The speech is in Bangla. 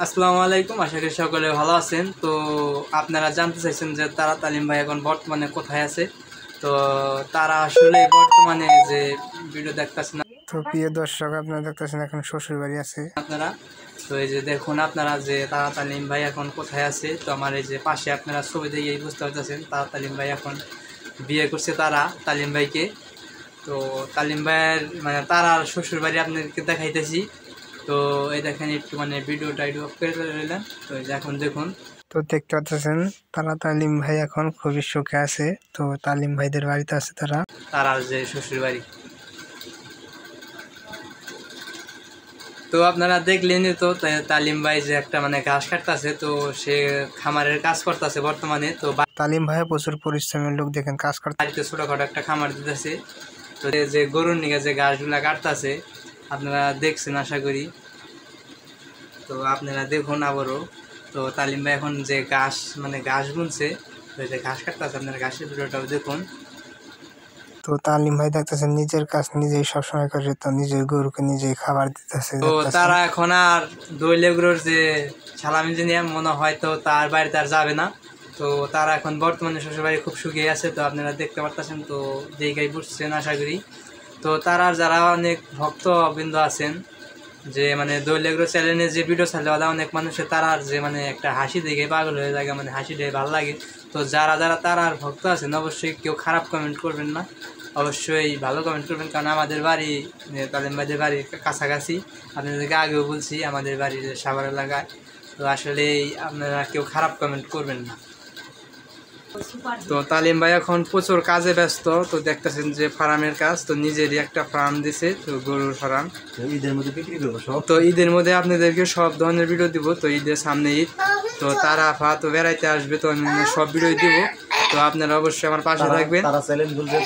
আসসালামু আলাইকুম, আশা করি সকলে ভালো আছেন। তো আপনারা জানতে চাইছেন যে তারা তালিম ভাই এখন বর্তমানে কোথায় আছে। তো তারা আসলে বর্তমানে যে ভিডিও দেখতেছেন তো প্রিয় দর্শক, আপনারা দেখতেছেন এখন শ্বশুর বাড়ি আছে আপনারা। তো এই যে দেখুন আপনারা যে তারা তালিম ভাই এখন কোথায় আছে। তো আমার এই যে পাশে আপনারা ছবি দেখে বুঝতে পারতেছেন তারা তালিম ভাই এখন বিয়ে করছে তারা তালিম ভাইকে। তো তালিম ভাইয়ের মানে তারার শ্বশুর বাড়ি আপনাদেরকে দেখাইতেছি। তো এই দেখেন একটু মানে ভিডিওটা একটু অফ করে রইলেন। তো এই যে এখন দেখুন, তো দেখতে পাচ্ছেন তারা তালিম ভাই এখন খুবই সুখে আছে। তো তালিম ভাইদের বাড়িতে আছে তারার যে শ্বশুর বাড়ি। তো আপনারা দেখলেনই তো তালিম ভাই যে একটা মানে ঘাস কাটতেছে। তো সে খামারের কাজ করতেছে বর্তমানে। তো তালিম ভাই প্রচুর পরিশ্রমের লোক, দেখেন কাজ করতে বাড়িতে ছোটখাটো একটা খামার দিতেছে। তো যে গরুর নিকে যে ঘাসগুলা কাটতেছে আপনারা দেখছেন আশা করি। তো আপনারা দেখুন আবারও। তো তালিম ভাই এখন যে ঘাস মানে ঘাস বুনছে, তো যে ঘাস কাটতেছে আপনারা ঘাসের ভিডিওটাও দেখুন। তো তালিম ভাই দেখতেছেন নিজের কাজ নিজেই সবসময় করে, তো নিজের গরুকে নিজেই খাবার দিতেছে। তো তারা এখন আর দৈলেগুলোর যে সালাম ইঞ্জিনিয়ার মনে হয় তো তার বাড়িতে আর যাবে না। তো তারা এখন বর্তমানে শ্বশুরবাড়ি খুব সুখী আছে। তো আপনারা দেখতে পারতেছেন, তো দেখেই বুঝছেন আশা করি। তো তারা যারা অনেক ভক্তবৃন্দ আছেন যে মানে দৈলেগুলো চ্যানেলে যে ভিডিও ছাড়লে অনেক মানুষের তারার যে মানে একটা হাসি দেখে পাগল হয়ে যায়, মানে হাসি দেখে ভালো লাগে। তো যারা যারা তারার ভক্ত আছেন অবশ্যই কেউ খারাপ কমেন্ট করবেন না, অবশ্যই ভালো কমেন্ট করবেন। কারণ আমাদের বাড়ি তালিম ভাইদের বাড়ির কাছাকাছি, আপনাদেরকে আগেও বলছি আমাদের বাড়ির সাভার এলাকায়। তো আসলে আপনারা কেউ খারাপ কমেন্ট করবেন না। তো তালিম ভাই এখন প্রচুর কাজে ব্যস্ত। তো দেখতেছেন যে ফার্মের কাজ, তো নিজেরই একটা ফার্ম দিছে, তো গরুর ফার্ম। ঈদের মধ্যে বিক্রি করবো সব। তো ঈদের মধ্যে আপনাদেরকে সব ধরনের ভিডিও দিব। তো ঈদের সামনে ঈদ, তো তারা আফা তো বেড়াইতে আসবে, তো আমি সব ভিডিও দিব। তো আপনারা অবশ্যই আমার পাশে থাকবেন। তারা চ্যালেঞ্জ বলছে